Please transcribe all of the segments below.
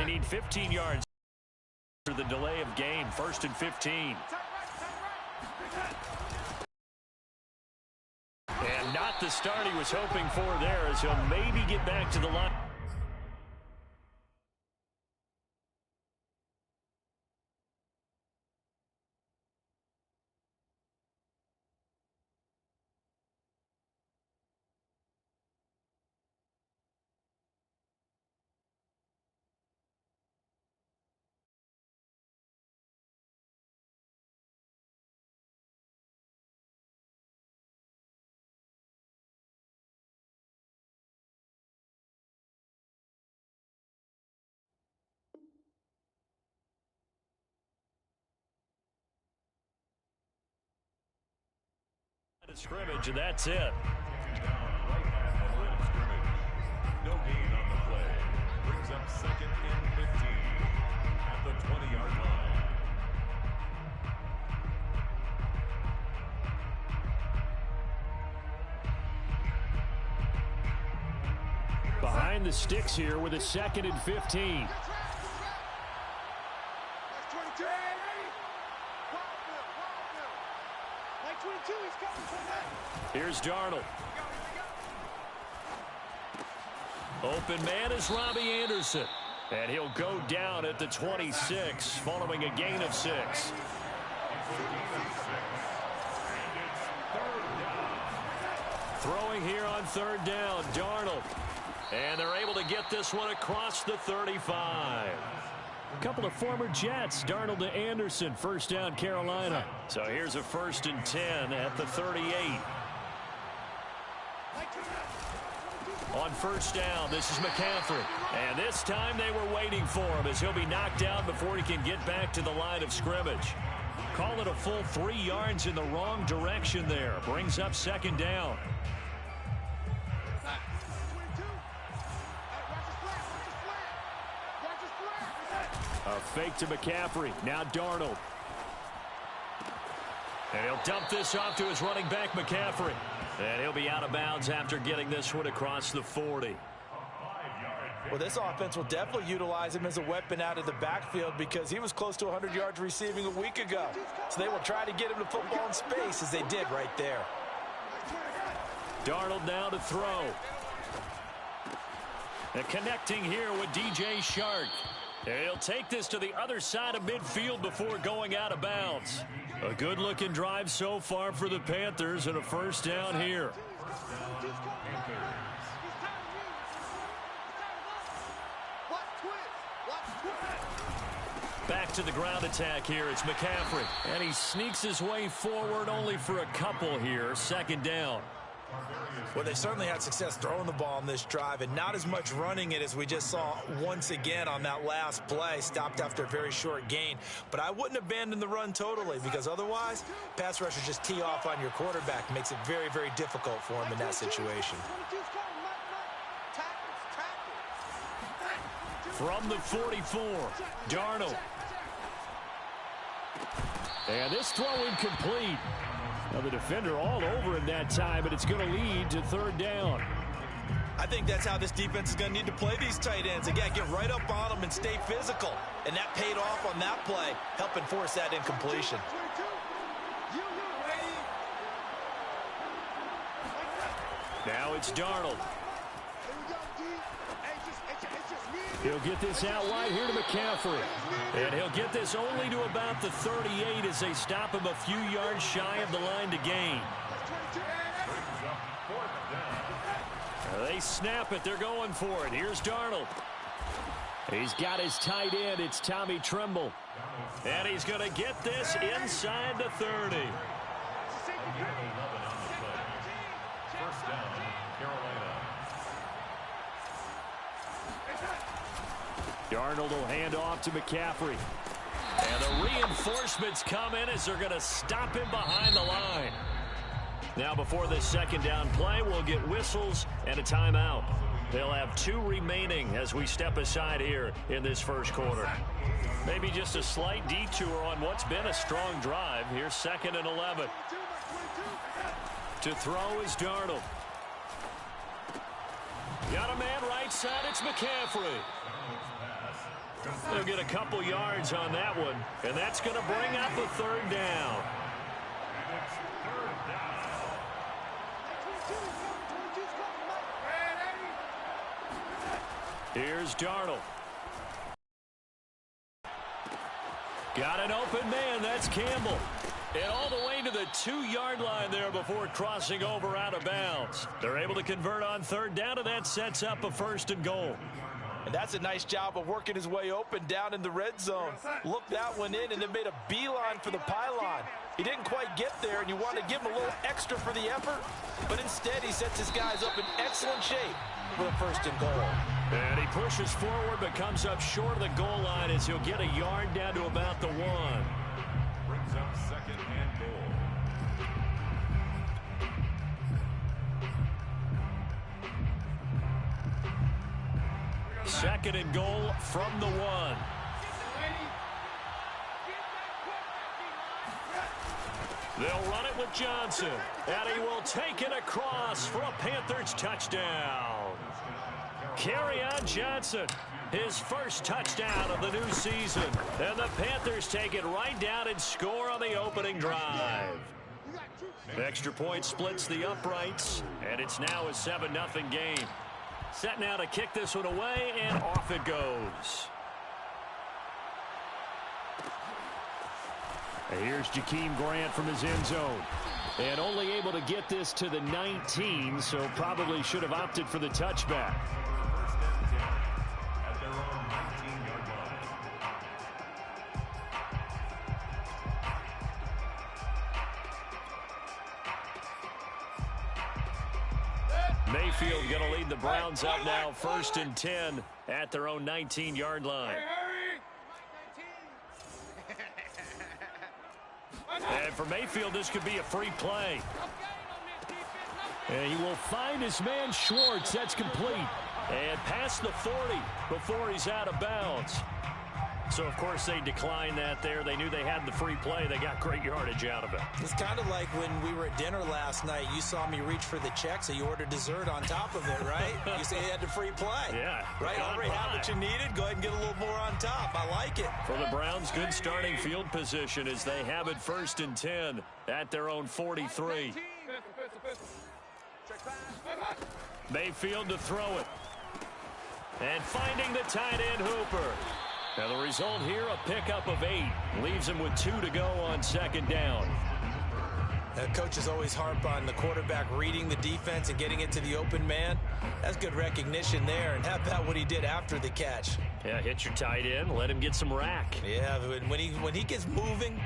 need 15 yards for the delay of game. 1st and 15. And not the start he was hoping for there, as he'll maybe get back to the line. Scrimmage, and that's it. No gain on the play. Brings up 2nd and 15 at the 20-yard line. Behind the sticks here with a 2nd and 15. Here's Darnold. Open man is Robbie Anderson. And he'll go down at the 26 following a gain of 6. Throwing here on 3rd down, Darnold. And they're able to get this one across the 35. A couple of former Jets, Darnold to Anderson, 1st down Carolina. So here's a 1st and 10 at the 38. On 1st down, this is McCaffrey. And this time they were waiting for him, as he'll be knocked down before he can get back to the line of scrimmage. Call it a full 3 yards in the wrong direction there. Brings up 2nd down. A fake to McCaffrey. Now Darnold. And he'll dump this off to his running back, McCaffrey. And he'll be out of bounds after getting this one across the 40. Well, this offense will definitely utilize him as a weapon out of the backfield, because he was close to 100 yards receiving a week ago. So they will try to get him to football in space, as they did right there. Darnold now to throw. And connecting here with DJ Shark. He'll take this to the other side of midfield before going out of bounds. A good-looking drive so far for the Panthers, and a 1st down here. Back to the ground attack here. It's McCaffrey. And he sneaks his way forward only for a couple here. 2nd down. Well, they certainly had success throwing the ball on this drive, and not as much running it as we just saw once again on that last play. Stopped after a very short gain. But I wouldn't abandon the run totally, because otherwise, pass rushers just tee off on your quarterback. Makes it very, very difficult for him in that situation. From the 44, Darnold. And this throw incomplete. Now the defender all over him that time, but it's going to lead to 3rd down. I think that's how this defense is going to need to play these tight ends. Again, get right up on them and stay physical. And that paid off on that play, helping force that incompletion. Now it's Darnold. He'll get this out wide here to McCaffrey. And he'll get this only to about the 38 as they stop him a few yards shy of the line to gain. They snap it. They're going for it. Here's Darnold. He's got his tight end. It's Tommy Tremble. And he's going to get this inside the 30. Darnold will hand off to McCaffrey. And the reinforcements come in as they're going to stop him behind the line. Now before this 2nd down play, we'll get whistles and a timeout. They'll have 2 remaining as we step aside here in this 1st quarter. Maybe just a slight detour on what's been a strong drive. Here's 2nd and 11. To throw is Darnold. Got a man right side. It's McCaffrey. get a couple yards on that one, and that's going to bring up a third down. And it's third down. Here's Darnold. Got an open man. That's Campbell. And all the way to the 2-yard line there before crossing over out of bounds. They're able to convert on third down, and that sets up a 1st and goal. And that's a nice job of working his way open down in the red zone. Looked that one in and then made a beeline for the pylon. He didn't quite get there, and you want to give him a little extra for the effort. But instead, he sets his guys up in excellent shape for the 1st and goal. And he pushes forward but comes up short of the goal line as he'll get a yard down to about the 1. Brings up 2nd and goal. 2nd and goal from the 1. They'll run it with Johnson, and he will take it across for a Panthers touchdown. Kerryon Johnson, his first touchdown of the new season. And the Panthers take it right down and score on the opening drive. Extra point splits the uprights, and it's now a 7-0 game. Set now to kick this one away, and off it goes. And here's Jakeem Grant from his end zone. And only able to get this to the 19, so probably should have opted for the touchback. 1st and 10 at their own 19-yard line. Mayfield going to lead the Browns up now, 1st and 10 at their own 19-yard line. And for Mayfield, this could be a free play. And he will find his man Schwartz. That's complete. And past the 40 before he's out of bounds. So, of course, they declined that there. They knew they had the free play. They got great yardage out of it. It's kind of like when we were at dinner last night. You saw me reach for the check, so you ordered dessert on top of it, right? You say you had the free play. Yeah. Right? Already had what you needed. Go ahead and get a little more on top. I like it. For the Browns, good starting field position as they have it 1st and 10 at their own 43. Mayfield to throw it. And finding the tight end Hooper. Now the result here, a pickup of 8. Leaves him with 2 to go on 2nd down. Coaches always harp on the quarterback reading the defense and getting it to the open man. That's good recognition there. And how about what he did after the catch? Yeah, hit your tight end, let him get some rack. Yeah, when he gets moving,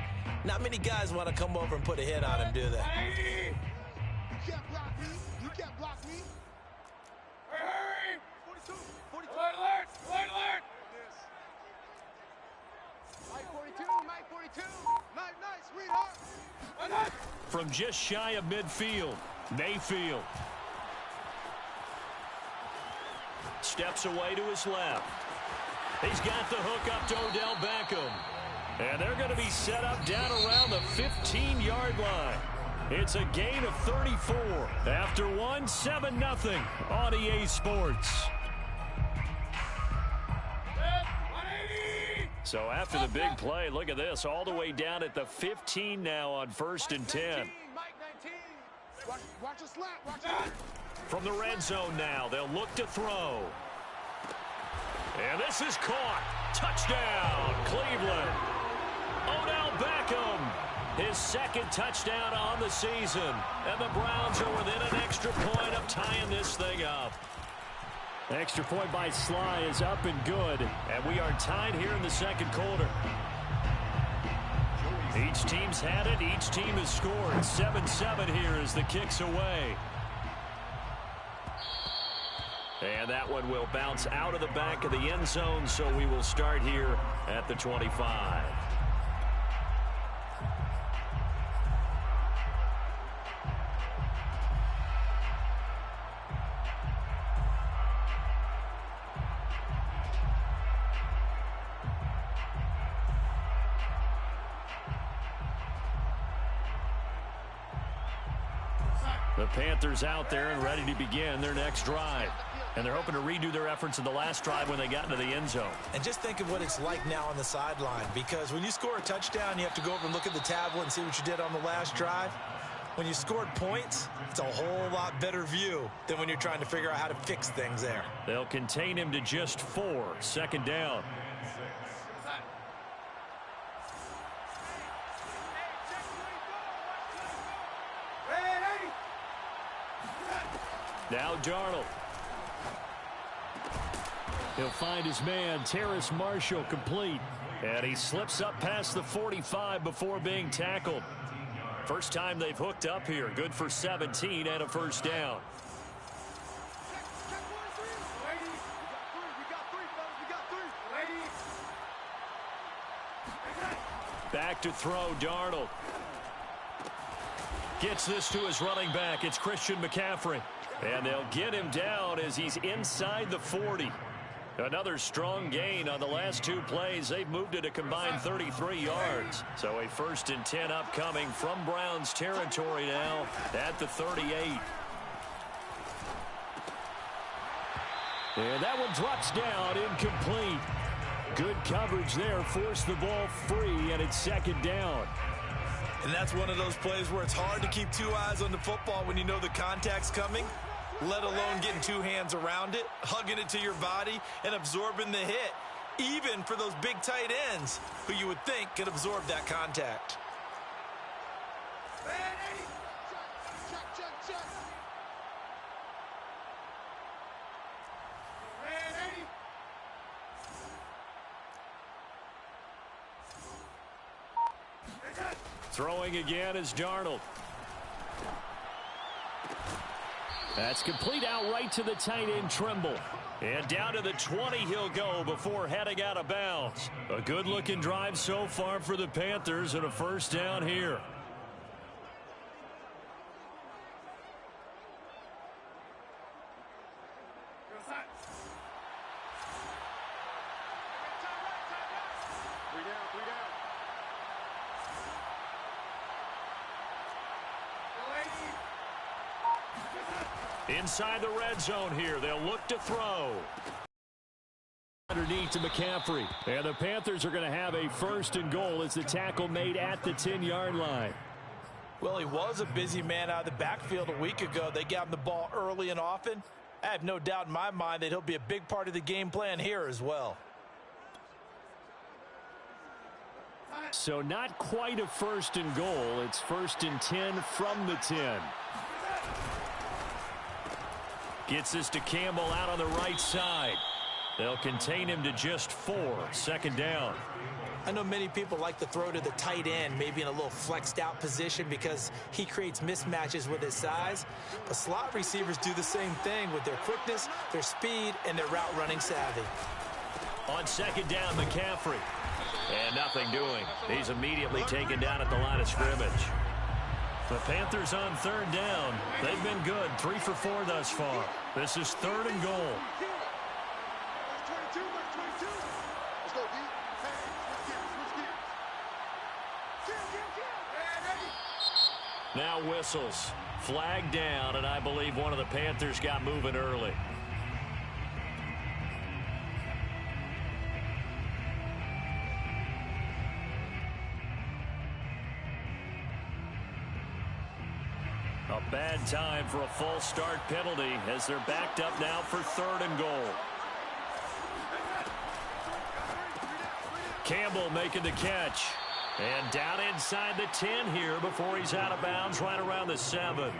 not many guys want to come over and put a hit on him, do they? You can't block me. You can't block me. Hurry! 42. 42. Alert! Alert! Mike 42. Mike 42. Nice, sweetheart. From just shy of midfield, Mayfield. Steps away to his left. He's got the hook up to Odell Beckham. And they're going to be set up down around the 15-yard line. It's a gain of 34. After 7-0 on EA Sports. So after the big play, look at this, all the way down at the 15 now on 1st and 10. Mike 19. Watch the slap. Watch it. From the red zone now, they'll look to throw. And this is caught. Touchdown, Cleveland. Odell Beckham, his 2nd touchdown on the season. And the Browns are within an extra point of tying this thing up. The extra point by Sly is up and good. And we are tied here in the 2nd quarter. Each team's had it. Each team has scored. 7-7 here as the kick's away. And that one will bounce out of the back of the end zone, so we will start here at the 25. The Panthers out there and ready to begin their next drive. And they're hoping to redo their efforts in the last drive when they got into the end zone. And just think of what it's like now on the sideline, because when you score a touchdown, you have to go over and look at the tablet and see what you did on the last drive. When you scored points, it's a whole lot better view than when you're trying to figure out how to fix things there. They'll contain him to just 4. Second down. Now Darnold. He'll find his man, Terrace Marshall, complete. And he slips up past the 45 before being tackled. First time they've hooked up here. Good for 17 and a first down. Back to throw, Darnold. Gets this to his running back. It's Christian McCaffrey. And they'll get him down as he's inside the 40. Another strong gain on the last 2 plays. They've moved it a combined 33 yards. So a 1st and 10 upcoming from Browns territory now at the 38. And that one drops down, incomplete. Good coverage there, forced the ball free, and it's second down. And that's one of those plays where it's hard to keep 2 eyes on the football when you know the contact's coming, let alone getting 2 hands around it, hugging it to your body, and absorbing the hit, even for those big tight ends who you would think could absorb that contact. Throwing again is Darnold. That's complete out right to the tight end, Trimble. And down to the 20 he'll go before heading out of bounds. A good-looking drive so far for the Panthers and a first down here. Inside the red zone here. They'll look to throw. Underneath to McCaffrey. And the Panthers are going to have a 1st and goal as the tackle made at the 10-yard line. Well, he was a busy man out of the backfield a week ago. They got him the ball early and often. I have no doubt in my mind that he'll be a big part of the game plan here as well. So not quite a 1st and goal. It's 1st and 10 from the 10. Gets this to Campbell out on the right side. They'll contain him to just 4. Second down. I know many people like to throw to the tight end, maybe in a little flexed out position because he creates mismatches with his size. But slot receivers do the same thing with their quickness, their speed, and their route running savvy. On second down, McCaffrey. And nothing doing. He's immediately taken down at the line of scrimmage. The Panthers on 3rd down. They've been good. 3 for 4 thus far. This is 3rd and goal. Now whistles. Flag down, and I believe one of the Panthers got moving early. A bad time for a false start penalty as they're backed up now for 3rd and goal. Campbell making the catch. And down inside the 10 here before he's out of bounds right around the 7.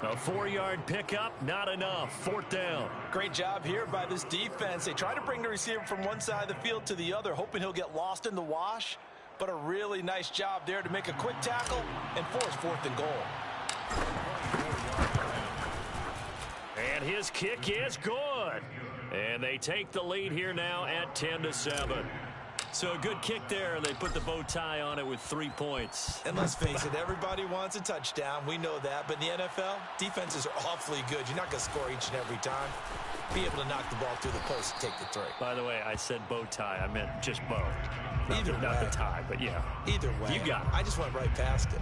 A 4-yard pickup, not enough. 4th down. Great job here by this defense. They try to bring the receiver from one side of the field to the other, hoping he'll get lost in the wash. But a really nice job there to make a quick tackle and force 4th and goal. And his kick is good. And they take the lead here now at 10-7. So a good kick there, and they put the bow tie on it with 3 points. And let's face it, everybody wants a touchdown. We know that. But in the NFL, defenses are awfully good. You're not going to score each and every time. Be able to knock the ball through the post and take the 3. By the way, I said bow tie. I meant just bow. Either way. Not the tie, but yeah. Either way. You got it. I just went right past it.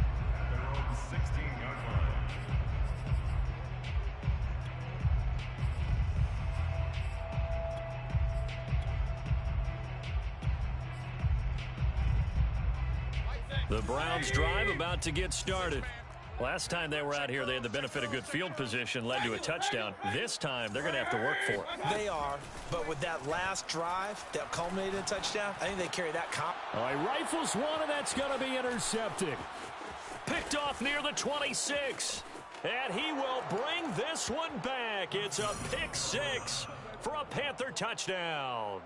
The Browns drive about to get started. Last time they were out here, they had the benefit of good field position, led to a touchdown. This time, they're going to have to work for it. They are, but with that last drive that culminated in a touchdown, I think they carry that comp. All right, rifles one, and that's going to be intercepted. Picked off near the 26. And he will bring this one back. It's a pick six for a Panther touchdown.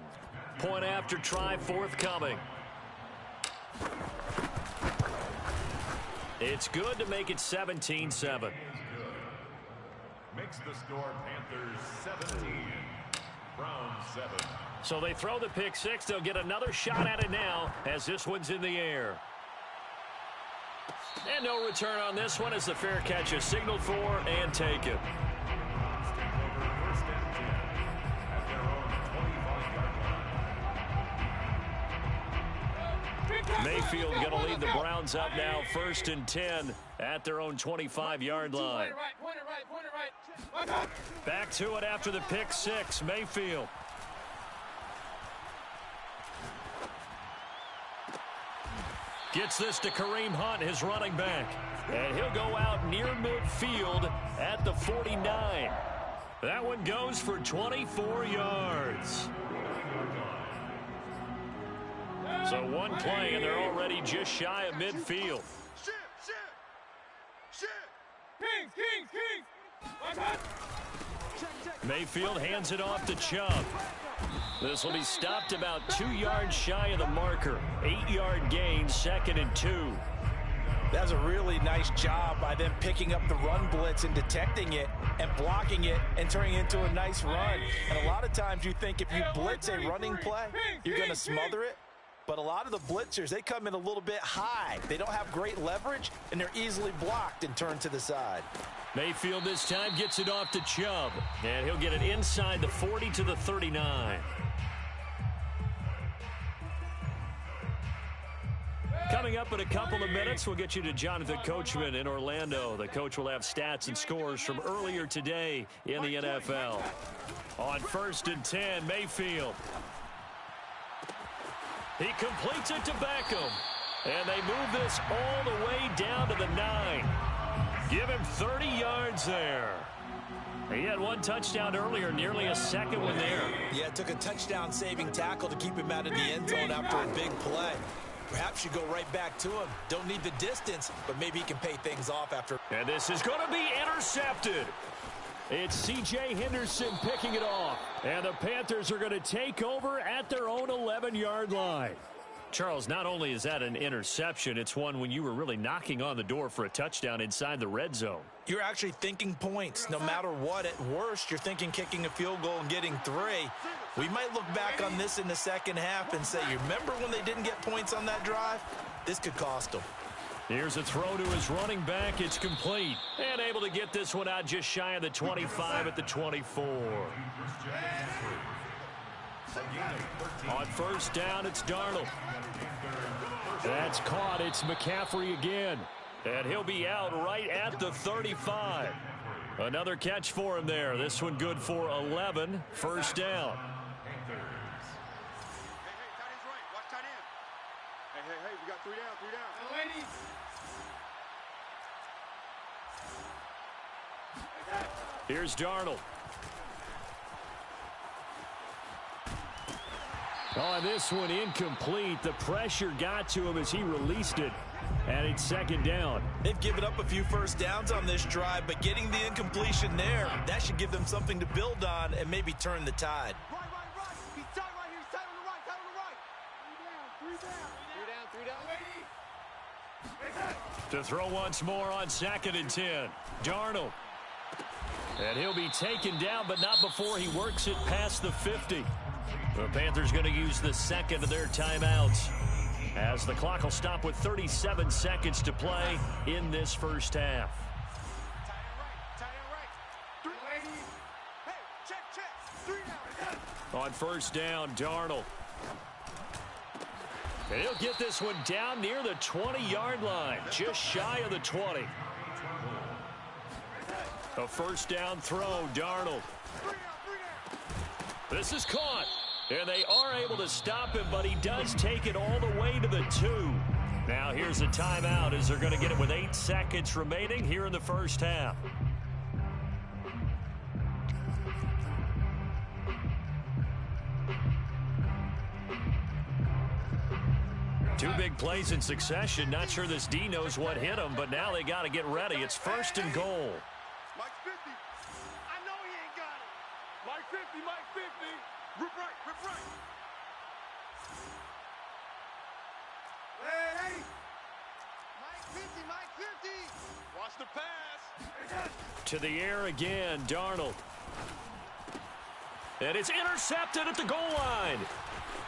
Point after try forthcoming. It's good to make it 17-7. Makes the score Panthers 17, Browns 7. So they throw the pick six. They'll get another shot at it now as this one's in the air. And no return on this one as the fair catch is signaled for and taken. First and 10 at their own 25-yard line. Mayfield going to lead the Browns up now, 1st and 10 at their own 25-yard line. Back to it after the pick six, Mayfield. Gets this to Kareem Hunt, his running back. And he'll go out near midfield at the 49. That one goes for 24 yards. So one play, and they're already just shy of midfield. Mayfield hands it off to Chubb. This will be stopped about 2 yards shy of the marker. 8-yard gain, 2nd and 2. That's a really nice job by them picking up the run blitz and detecting it and blocking it and turning it into a nice run. And a lot of times you think if you blitz a running play, you're going to smother it. But a lot of the blitzers, they come in a little bit high. They don't have great leverage, and they're easily blocked and turned to the side. Mayfield this time gets it off to Chubb. And he'll get it inside the 40 to the 39. Coming up in a couple of minutes, we'll get you to Jonathan Coachman in Orlando. The coach will have stats and scores from earlier today in the NFL. On 1st and 10, Mayfield. He completes it to Beckham. And they move this all the way down to the 9. Give him 30 yards there. He had one touchdown earlier, nearly a second one there. Yeah, it took a touchdown-saving tackle to keep him out of the end zone after a big play. Perhaps you go right back to him. Don't need the distance, but maybe he can pay things off after. And this is going to be intercepted. It's C.J. Henderson picking it off. And the Panthers are going to take over at their own 11-yard line. Charles, not only is that an interception, it's one when you were really knocking on the door for a touchdown inside the red zone. You're actually thinking points. No matter what, at worst, you're thinking kicking a field goal and getting 3. We might look back on this in the second half and say, you remember when they didn't get points on that drive? This could cost them. Here's a throw to his running back. It's complete. And able to get this one out just shy of the 25 at the 24. On 1st down, it's Darnold. That's caught. It's McCaffrey again. And he'll be out right at the 35. Another catch for him there. This one good for 11. 1st down. Hey, we got 3 down. Here's Darnold. Oh, this one incomplete. The pressure got to him as he released it. And it's 2nd down. They've given up a few 1st downs on this drive, but getting the incompletion there, that should give them something to build on and maybe turn the tide. Right. He's tight right here. He's tight on the right. 3 down. To throw once more on 2nd and 10. Darnold. And he'll be taken down, but not before he works it past the 50. The Panthers going to use the 2nd of their timeouts, as the clock will stop with 37 seconds to play in this 1st half. On 1st down, Darnold. And he'll get this one down near the 20-yard line, just shy of the 20. A 1st down throw, Darnold. This is caught. And they are able to stop him, but he does take it all the way to the 2. Now here's a timeout as they're going to get it with 8 seconds remaining here in the first half. Two big plays in succession. Not sure this D knows what hit him, but now they got to get ready. It's 1st and goal. Mike 50. I know he ain't got it. Mike 50, Mike 50. Rip right, rip right. Hey. Mike 50, Mike 50. Watch the pass. To the air again, Darnold. And it's intercepted at the goal line.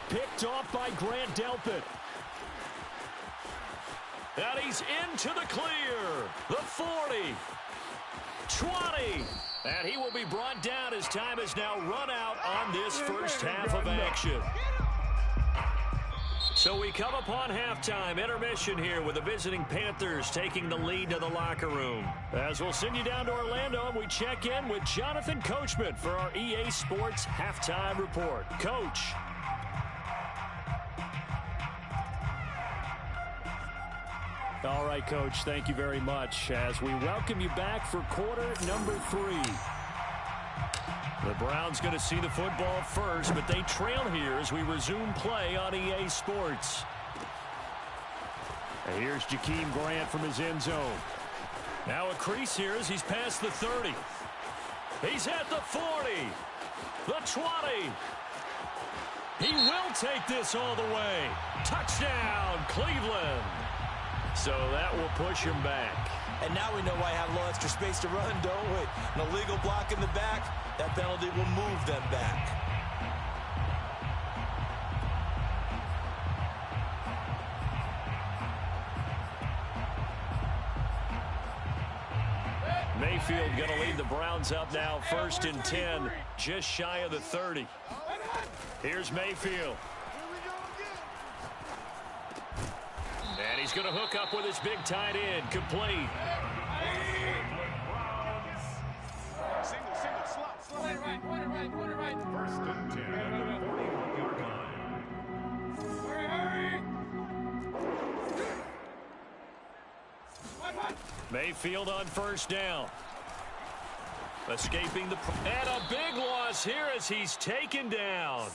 Picked off by Grant Delpit. And he's into the clear. The 40. 20. And he will be brought down as time has now run out on this first half of action. So we come upon halftime, intermission here with the visiting Panthers taking the lead to the locker room. As we'll send you down to Orlando, and we check in with Jonathan Coachman for our EA Sports Halftime Report. Coach. All right, Coach, thank you very much as we welcome you back for quarter number 3. The Browns going to see the football first, but they trail here as we resume play on EA Sports. And here's Jakeem Grant from his end zone. Now a crease here as he's past the 30. He's at the 40. The 20. He will take this all the way. Touchdown, Cleveland. So that will push him back. And now we know why I have a little extra space to run, don't we? An illegal block in the back. That penalty will move them back. Mayfield going to lead the Browns up now, 1st and 10, just shy of the 30. Here's Mayfield. And he's going to hook up with his big tight end, complete. Single, slot. Right. 1st and 10 at the 41-yard line. Mayfield on 1st down. Escaping the... And a big loss here as he's taken down.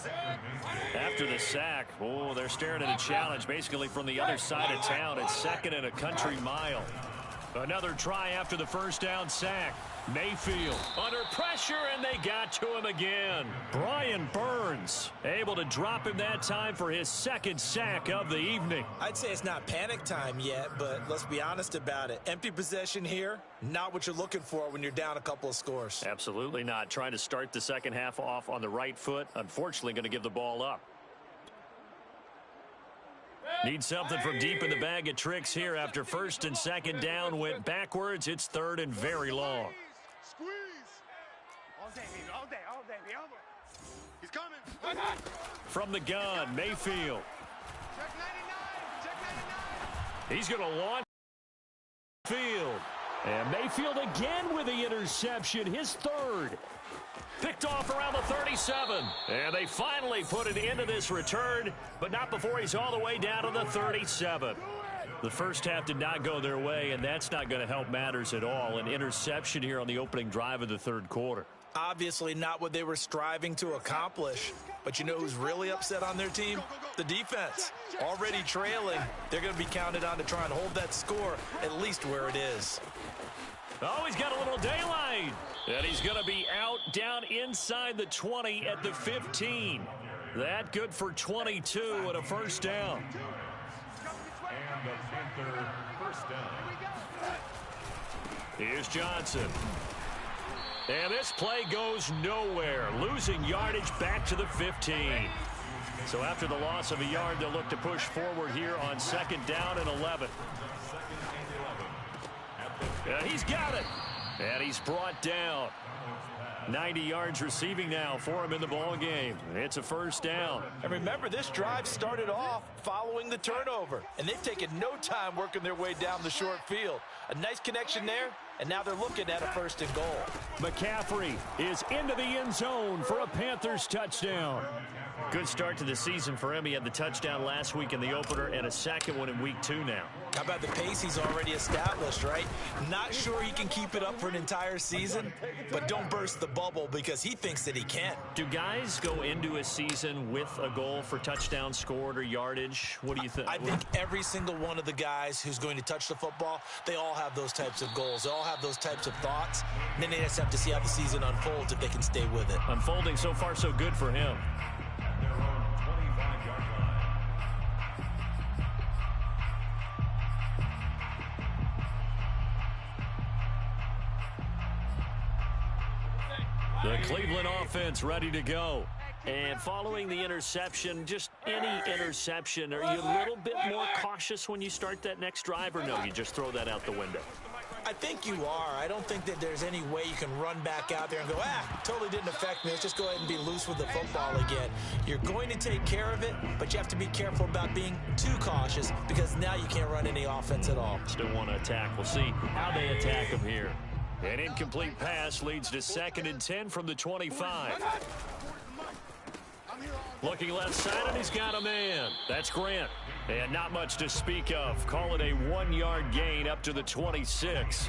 After the sack, oh, they're staring at a challenge basically from the other side of town. It's 2nd and a country mile. Another try after the 1st down sack. Mayfield under pressure, and they got to him again. Brian Burns able to drop him that time for his 2nd sack of the evening. I'd say it's not panic time yet, but let's be honest about it. Empty possession here, not what you're looking for when you're down a couple of scores. Absolutely not. Trying to start the second half off on the right foot. Unfortunately, going to give the ball up. Need something from deep in the bag of tricks here after 1st and 2nd down went backwards. It's 3rd and very long. Squeeze. All day, baby. He's coming. From the gun, Mayfield. Check 99. He's going to launch field. And Mayfield again with the interception, his 3rd. Picked off around the 37. And they finally put an end to this return, but not before he's all the way down to the 37. The first half did not go their way, and that's not going to help matters at all. An interception here on the opening drive of the 3rd quarter. Obviously not what they were striving to accomplish. But you know who's really upset on their team? The defense. Already trailing. They're going to be counted on to try and hold that score at least where it is. Oh, he's got a little daylight. And he's going to be out down inside the 20 at the 15. That good for 22 and a 1st down. And the Panther 1st down. Here's Johnson. And this play goes nowhere. Losing yardage back to the 15. So after the loss of a yard, they'll look to push forward here on 2nd down and 11. Yeah, he's got it. And he's brought down. 90 yards receiving now for him in the ball game. It's a 1st down. And remember, this drive started off following the turnover, and they've taken no time working their way down the short field. A nice connection there, and now they're looking at a 1st and goal. McCaffrey is into the end zone for a Panthers touchdown. Good start to the season for him. He had the touchdown last week in the opener and a second one in week 2 now. How about the pace he's already established, right? Not sure he can keep it up for an entire season, but don't burst the bubble because he thinks that he can. Do guys go into a season with a goal for touchdown scored or yardage? What do you think? I think every single one of the guys who's going to touch the football, they all have those types of goals. They all have those types of thoughts. And then they just have to see how the season unfolds if they can stay with it. Unfolding so far so good for him. Their own 25-yard line. The Cleveland offense ready to go. And following the interception, just any interception, are you a little bit more cautious when you start that next drive, or no, you just throw that out the window? I think you are. I don't think that there's any way you can run back out there and go, totally didn't affect me. Let's just go ahead and be loose with the football again. You're going to take care of it, but you have to be careful about being too cautious because now you can't run any offense at all. Still want to attack. We'll see how they attack him here. An incomplete pass leads to 2nd and 10 from the 25. Looking left side, and he's got a man. That's Grant. And not much to speak of. Call it a 1-yard gain up to the 26.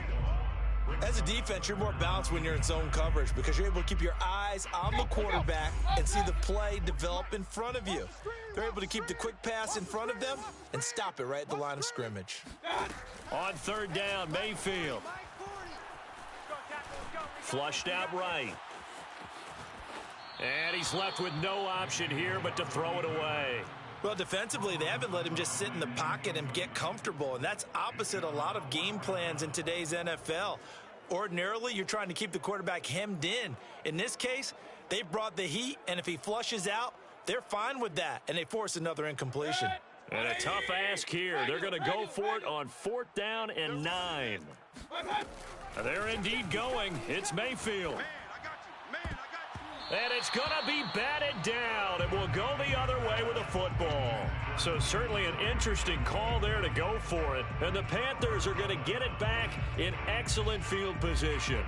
As a defense, you're more balanced when you're in zone coverage because you're able to keep your eyes on the quarterback and see the play develop in front of you. They're able to keep the quick pass in front of them and stop it right at the line of scrimmage. On 3rd down, Mayfield. Flushed out right. And he's left with no option here but to throw it away. Well, defensively, they haven't let him just sit in the pocket and get comfortable, and that's opposite a lot of game plans in today's NFL. Ordinarily, you're trying to keep the quarterback hemmed in. In this case, they brought the heat, and if he flushes out, they're fine with that, and they force another incompletion. And a tough ask here. They're going to go for it on 4th down and 9. They're indeed going. It's Mayfield. And it's going to be batted down. It will go the other way with a football. So certainly an interesting call there to go for it. And the Panthers are going to get it back in excellent field position.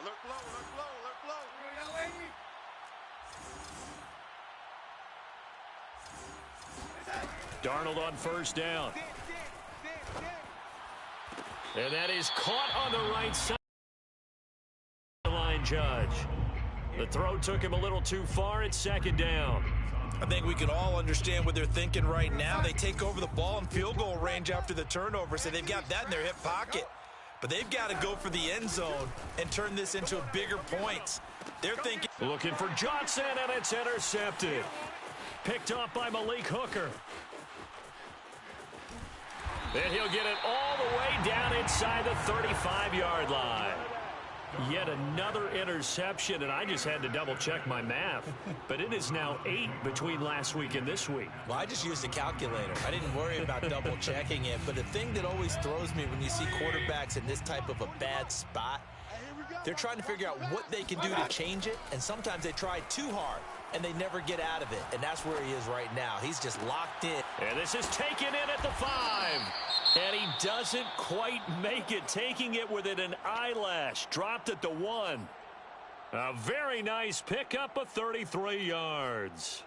Alert flow, alert flow, alert flow. Darnold on 1st down. And that is caught on the right side. Line judge. The throw took him a little too far. It's 2nd down. I think we can all understand what they're thinking right now. They take over the ball in field goal range after the turnover, so they've got that in their hip pocket. But they've got to go for the end zone and turn this into a bigger points. They're thinking. Looking for Johnson, and it's intercepted. Picked off by Malik Hooker. And he'll get it all the way down inside the 35-yard line. Yet another interception, and I just had to double-check my math. But it is now 8 between last week and this week. Well, I just used a calculator. I didn't worry about double-checking it. But the thing that always throws me when you see quarterbacks in this type of a bad spot, they're trying to figure out what they can do to change it, and sometimes they try too hard, and they never get out of it. And that's where he is right now. He's just locked in. And this is taken in at the 5. And he doesn't quite make it, taking it within an eyelash. Dropped at the 1. A very nice pickup of 33 yards.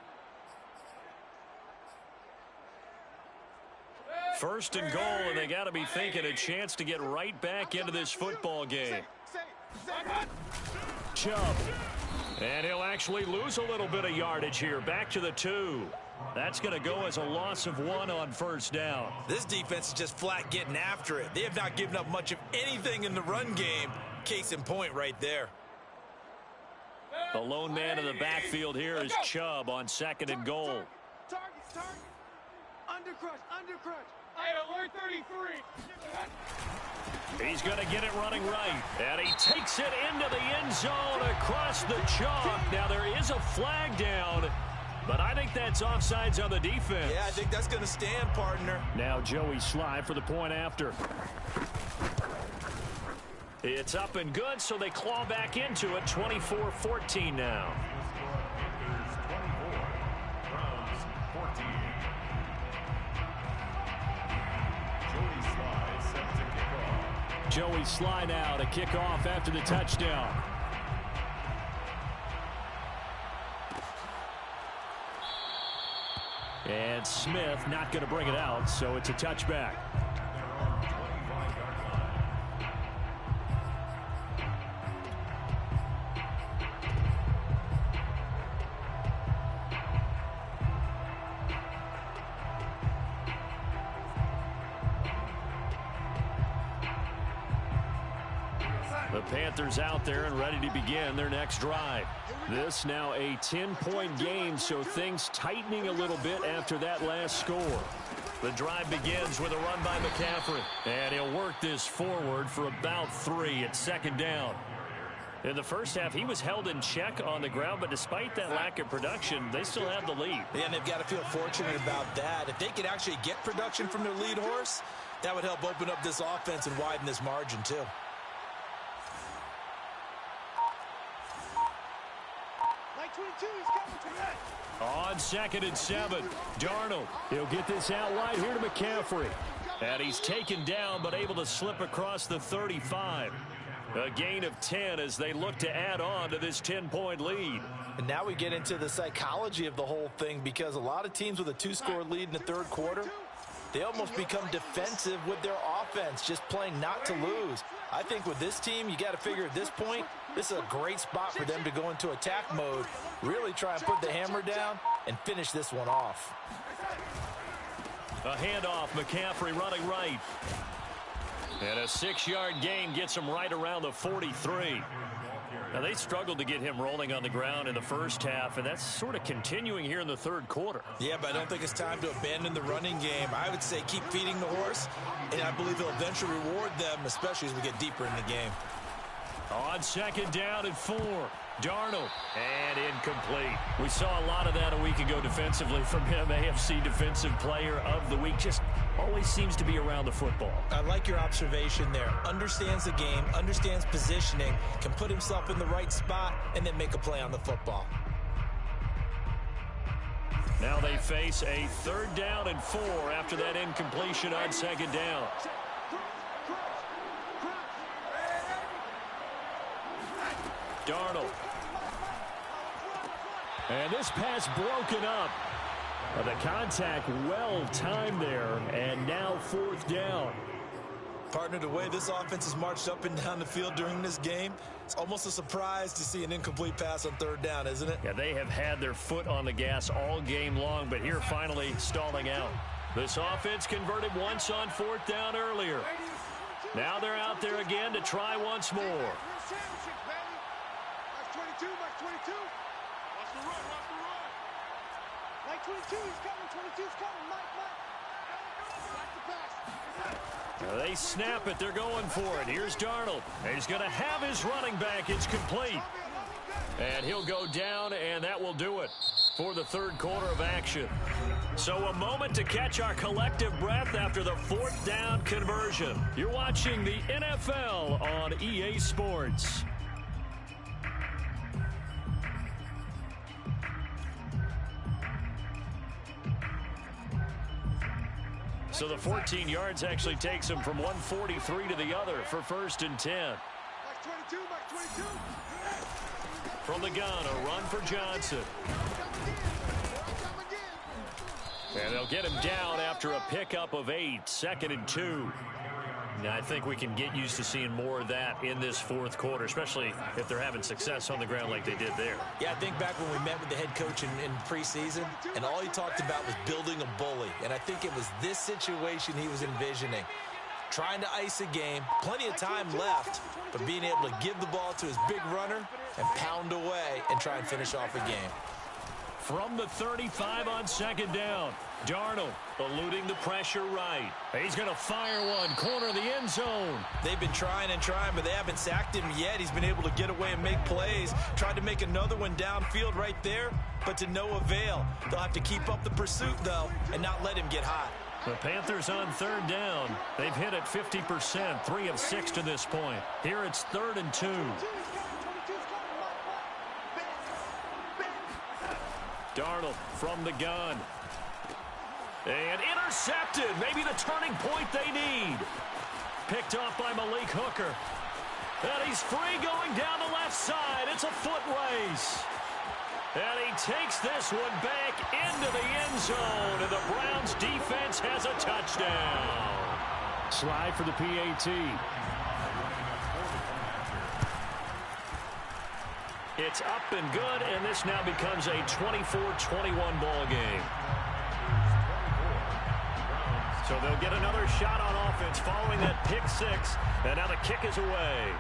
1st and goal, and they got to be thinking a chance to get right back into this football game. Chubb. And he'll actually lose a little bit of yardage here. Back to the 2. That's going to go as a loss of 1 on 1st down. This defense is just flat getting after it. They have not given up much of anything in the run game. Case in point right there. The lone man in the backfield here is Chubb on 2nd and goal. Target. Undercrush. Hey, alert 33. He's going to get it running right. And he takes it into the end zone across the chalk. Now there is a flag down, but I think that's offsides on the defense. Yeah, I think that's going to stand, partner. Now Joey Sly for the point after. It's up and good, so they claw back into it. 24-14 now. Panthers 24, Browns 14. Joey Sly now to kick off after the touchdown. And Smith not going to bring it out, so it's a touchback. The Panthers out there and ready to begin their next drive. This now a 10-point game, so things tightening a little bit after that last score. The drive begins with a run by McCaffrey, and he'll work this forward for about 3 at second down. In the first half, he was held in check on the ground, but despite that lack of production, they still have the lead. Yeah, and they've got to feel fortunate about that. If they could actually get production from their lead horse, that would help open up this offense and widen this margin too. On 2nd and 7, Darnold. He'll get this out wide here to McCaffrey. And he's taken down, but able to slip across the 35. A gain of 10 as they look to add on to this 10-point lead. And now we get into the psychology of the whole thing, because a lot of teams with a 2-score lead in the third quarter, they almost become defensive with their offense, just playing not to lose. I think with this team, you got to figure at this point, this is a great spot for them to go into attack mode, really try and put the hammer down and finish this one off. A handoff, McCaffrey running right. And a 6-yard gain gets him right around the 43. Now, they struggled to get him rolling on the ground in the first half, and that's sort of continuing here in the third quarter. Yeah, but I don't think it's time to abandon the running game. I would say keep feeding the horse, and I believe he'll eventually reward them, especially as we get deeper in the game. On 2nd down and 4, Darnold, and incomplete. We saw a lot of that a week ago defensively from him. AFC Defensive Player of the Week. Just always seems to be around the football. I like your observation there. Understands the game, understands positioning, can put himself in the right spot, and then make a play on the football. Now they face a 3rd down and 4 after that incompletion on 2nd down. Darnold. And this pass broken up. The contact well timed there, and now 4th down. Partner, the way this offense has marched up and down the field during this game, it's almost a surprise to see an incomplete pass on 3rd down, isn't it? Yeah, they have had their foot on the gas all game long, but here finally stalling out. This offense converted once on 4th down earlier. Now they're out there again to try once more. 22, he's coming, 22's coming, Mike. They snap it, they're going for it. Here's Darnold. He's going to have his running back. It's complete. And he'll go down, and that will do it for the third quarter of action. So a moment to catch our collective breath after the 4th down conversion. You're watching the NFL on EA Sports. So the 14 yards actually takes him from 143 to the other for 1st and 10. From the gun, a run for Johnson. And they'll get him down after a pickup of 8, 2nd and 2. Now, I think we can get used to seeing more of that in this 4th quarter, especially if they're having success on the ground like they did there. Yeah, I think back when we met with the head coach in preseason, and all he talked about was building a bully. And I think it was this situation he was envisioning. Trying to ice a game, plenty of time left, but being able to give the ball to his big runner and pound away and try and finish off a game. From the 35 on 2nd down, Darnold eluding the pressure right. He's going to fire one, corner of the end zone. They've been trying and trying, but they haven't sacked him yet. He's been able to get away and make plays. Tried to make another one downfield right there, but to no avail. They'll have to keep up the pursuit, though, and not let him get hot. The Panthers on 3rd down. They've hit it 50%, 3 of 6 to this point. Here it's 3rd and 2. Darnold from the gun. And intercepted. Maybe the turning point they need. picked off by Malik Hooker. And he's free going down the left side. It's a foot race. And he takes this one back into the end zone. And the Browns defense has a touchdown. Slide for the PAT. It's up and good, and this now becomes a 24-21 ball game. So they'll get another shot on offense following that pick six, and now the kick is away.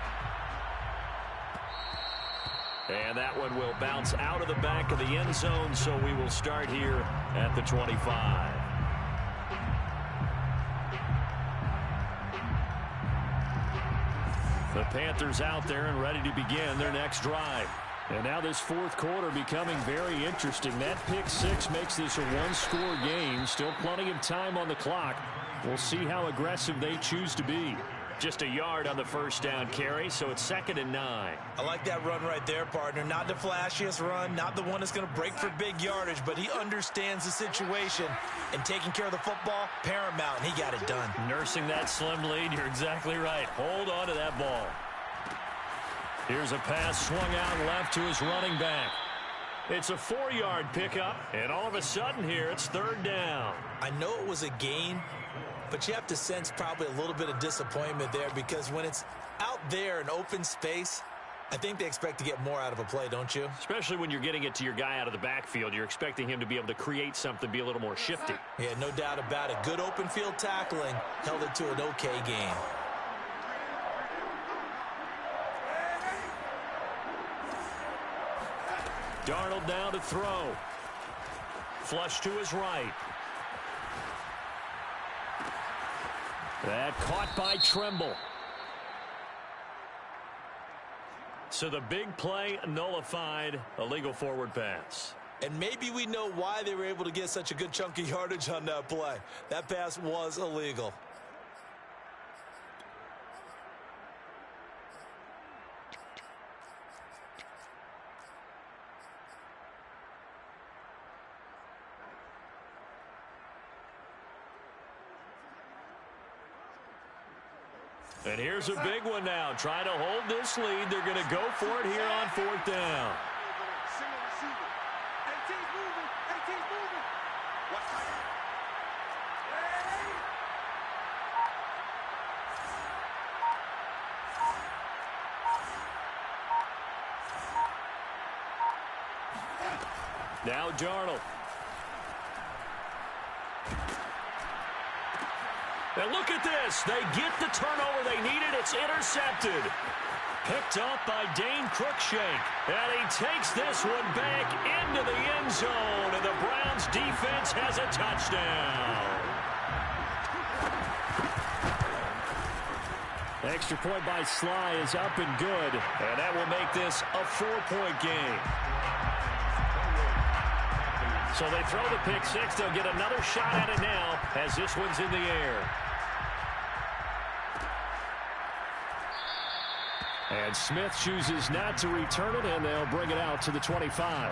And that one will bounce out of the back of the end zone, so we will start here at the 25. The Panthers out there and ready to begin their next drive. And now this fourth quarter becoming very interesting. That pick six makes this a one-score game. Still plenty of time on the clock. We'll see how aggressive they choose to be. Just a yard on the first down carry, so it's 2nd and 9. I like that run right there, partner. Not the flashiest run, not the one that's going to break for big yardage, but he understands the situation, and taking care of the football, paramount, and he got it done. Nursing that slim lead, you're exactly right. Hold on to that ball. Here's a pass swung out left to his running back. It's a 4-yard pickup, and all of a sudden here, it's 3rd down. I know it was a gain, but you have to sense probably a little bit of disappointment there, because when it's out there in open space, I think they expect to get more out of a play, don't you? Especially when you're getting it to your guy out of the backfield. You're expecting him to be able to create something, be a little more shifty. Yeah, no doubt about it. Good open field tackling held it to an okay game. Darnold now to throw. Flush to his right. That caught by Tremble. So the big play nullified, a legal forward pass. And maybe we know why they were able to get such a good chunk of yardage on that play. That pass was illegal. And here's a big one now. Trying to hold this lead. They're going to go for it here on 4th down. Now Darnold. And look at this. They get the turnover they needed. It's intercepted. Picked up by Dane Cruikshank. And he takes this one back into the end zone. And the Browns defense has a touchdown. Extra point by Sly is up and good. And that will make this a 4-point game. So they throw the pick six. They'll get another shot at it now as this one's in the air. And Smith chooses not to return it, and they'll bring it out to the 25.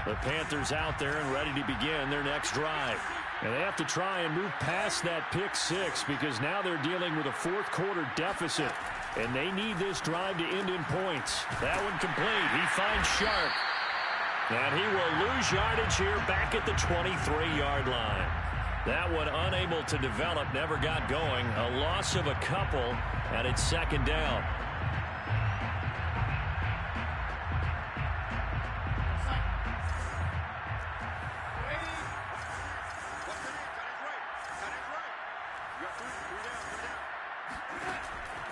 The Panthers out there and ready to begin their next drive. And they have to try and move past that pick six because now they're dealing with a fourth quarter deficit. And they need this drive to end in points. That one complete. He finds Sharp. And he will lose yardage here back at the 23-yard line. That one unable to develop, never got going. A loss of a couple, and it's 2nd down.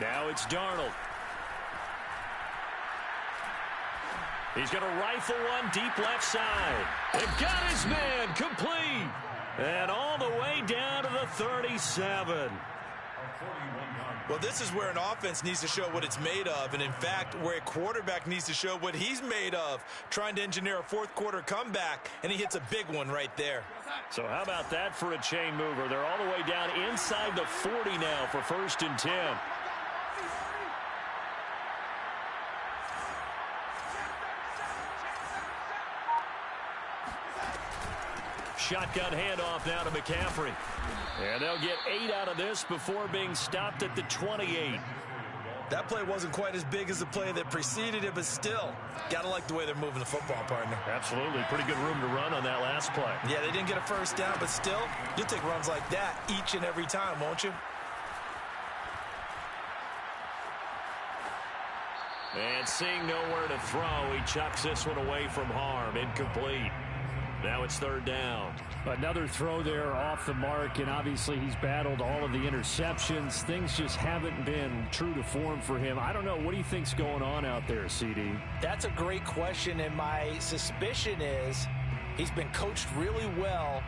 Now it's Darnold. He's going to rifle one deep left side. They've got his man complete. And all the way down to the 37. Well, this is where an offense needs to show what it's made of. And, in fact, where a quarterback needs to show what he's made of. Trying to engineer a fourth quarter comeback, and he hits a big one right there. So how about that for a chain mover? They're all the way down inside the 40 now for 1st and 10. Shotgun handoff now to McCaffrey. And they'll get 8 out of this before being stopped at the 28. That play wasn't quite as big as the play that preceded it, but still, gotta like the way they're moving the football, partner. Absolutely. Pretty good room to run on that last play. Yeah, they didn't get a first down, but still, you'll take runs like that each and every time, won't you? And seeing nowhere to throw, he chucks this one away from harm. Incomplete. Now it's third down. Another throw there off the mark, and obviously he's battled all of the interceptions. Things just haven't been true to form for him. I don't know. What do you think's going on out there, CD? That's a great question, and my suspicion is he's been coached really well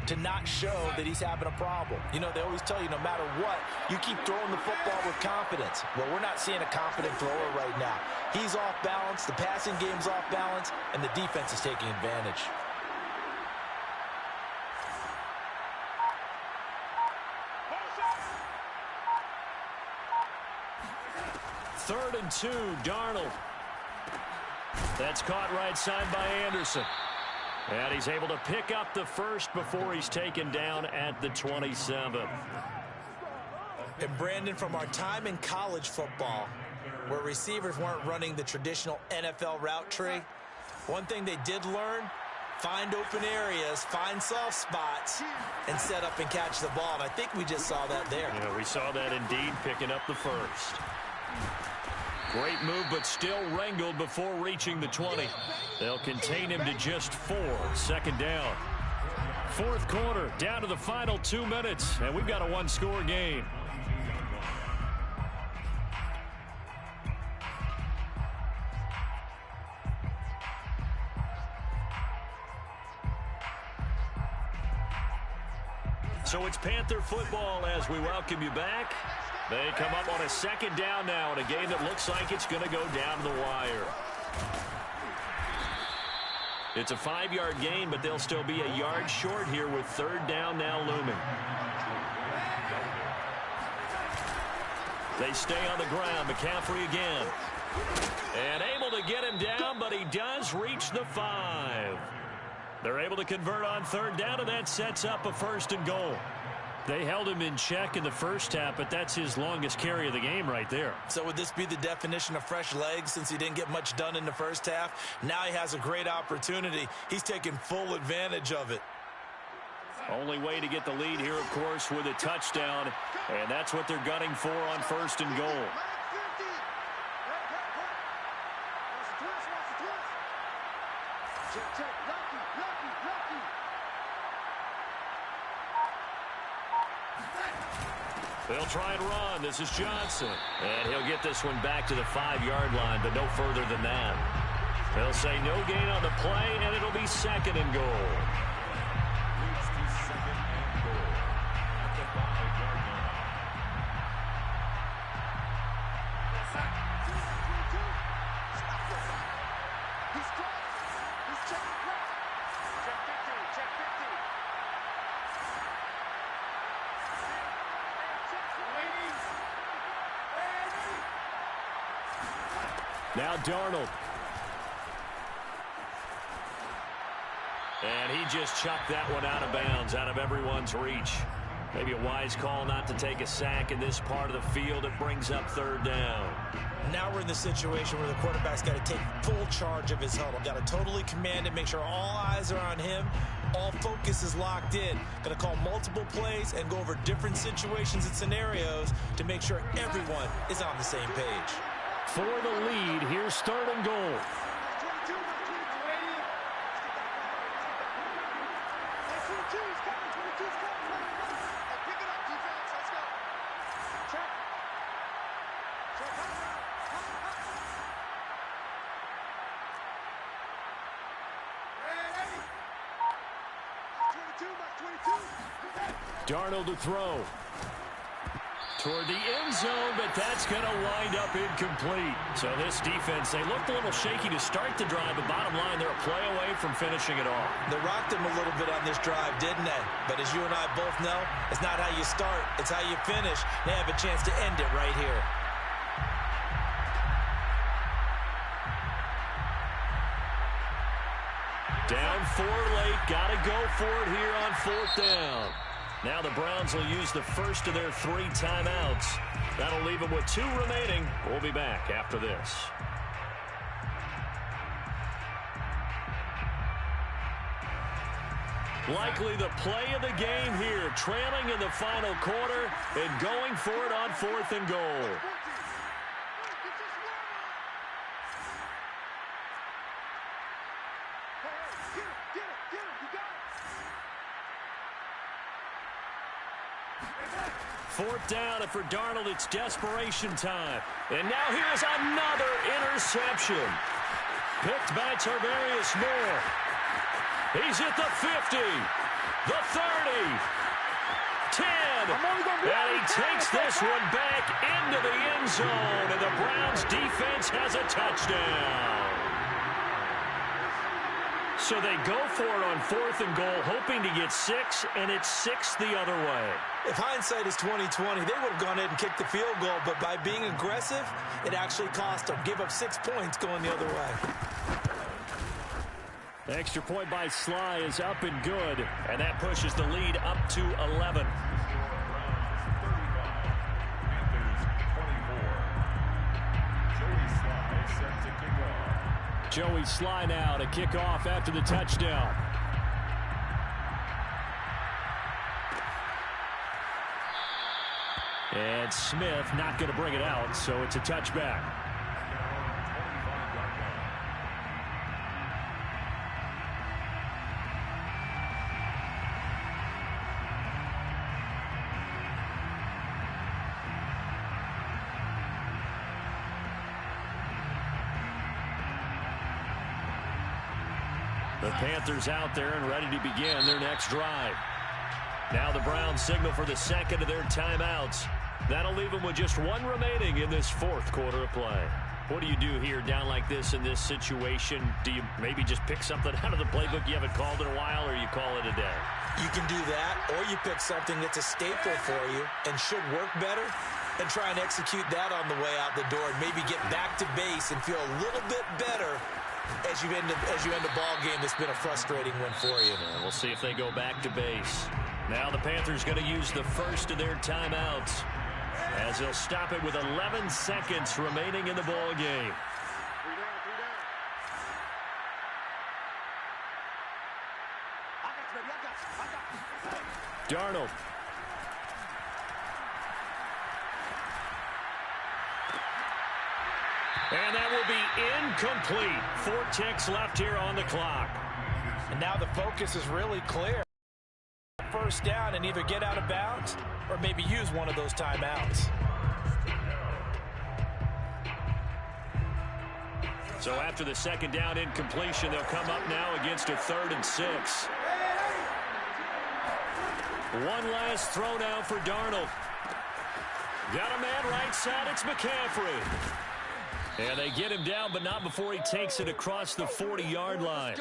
to not show that he's having a problem. You know, they always tell you no matter what, you keep throwing the football with confidence. Well, we're not seeing a confident thrower right now. He's off balance, the passing game's off balance, and the defense is taking advantage. Third and 2, Darnold. That's caught right side by Anderson. And he's able to pick up the first before he's taken down at the 27. And Brandon, from our time in college football, where receivers weren't running the traditional NFL route tree, one thing they did learn, find open areas, find soft spots, and set up and catch the ball. And I think we just saw that there. Yeah, we saw that indeed, picking up the first. Great move, but still wrangled before reaching the 20. They'll contain him to just 4. Second down. Fourth quarter, down to the final 2 minutes, and we've got a one-score game. So it's Panther football as we welcome you back. They come up on a second down now in a game that looks like it's going to go down to the wire. It's a 5-yard gain, but they'll still be a yard short here with third down now looming. They stay on the ground. McCaffrey again. And able to get him down, but he does reach the 5. They're able to convert on third down, and that sets up a first and goal. They held him in check in the first half, but that's his longest carry of the game right there. So would this be the definition of fresh legs since he didn't get much done in the first half? Now he has a great opportunity. He's taking full advantage of it. Only way to get the lead here, of course, with a touchdown, and that's what they're gunning for on first and goal. They'll try and run. This is Johnson. And he'll get this one back to the 5-yard line, but no further than that. They'll say no gain on the play, and it'll be second and goal. Now Darnold. And he just chucked that one out of bounds, out of everyone's reach. Maybe a wise call not to take a sack in this part of the field. It brings up third down. Now we're in the situation where the quarterback's got to take full charge of his huddle. Got to totally command it, make sure all eyes are on him. All focus is locked in. Got to call multiple plays and go over different situations and scenarios to make sure everyone is on the same page. For the lead, here's third and goal. Darnold to throw. Toward the end zone, but that's going to wind up incomplete. So this defense, they looked a little shaky to start the drive, but bottom line, they're a play away from finishing it off. They rocked him a little bit on this drive, didn't they? But as you and I both know, it's not how you start, it's how you finish. They have a chance to end it right here. Down 4 late. Got to go for it here on 4th down. Now the Browns will use the first of their 3 timeouts. That'll leave them with 2 remaining. We'll be back after this. Likely the play of the game here, trailing in the final quarter and going for it on 4th and goal. Fourth down, and for Darnold, it's desperation time. And now here's another interception. Picked by Tarvarius Moore. He's at the 50, the 30, 10, and he takes this one back into the end zone, and the Browns defense has a touchdown. So they go for it on 4th and goal, hoping to get 6, and it's 6 the other way. If hindsight is 20/20, they would have gone ahead and kicked the field goal, but by being aggressive, it actually cost them. Give up 6 points going the other way. The extra point by Sly is up and good. And that pushes the lead up to 11. Joey Sly now to kick off after the touchdown. And Smith not going to bring it out, so it's a touchback. The Panthers out there and ready to begin their next drive. Now the Browns signal for the second of their timeouts. That'll leave them with just 1 remaining in this 4th quarter of play. What do you do here down like this in this situation? Do you maybe just pick something out of the playbook you haven't called in a while, or you call it a day? You can do that, or you pick something that's a staple for you and should work better and try and execute that on the way out the door and maybe get back to base and feel a little bit better as you end a ball game that's been a frustrating one for you. Yeah, we'll see if they go back to base. Now the Panthers going to use the first of their timeouts as they'll stop it with 11 seconds remaining in the ball game. Darnold. And that will be incomplete. 4 ticks left here on the clock. And now the focus is really clear. First down and either get out of bounds or maybe use one of those timeouts. So after the second down incompletion, they'll come up now against a 3rd and 6. One last throw now for Darnold. Got a man right side. It's McCaffrey. And they get him down, but not before he takes it across the 40-yard line.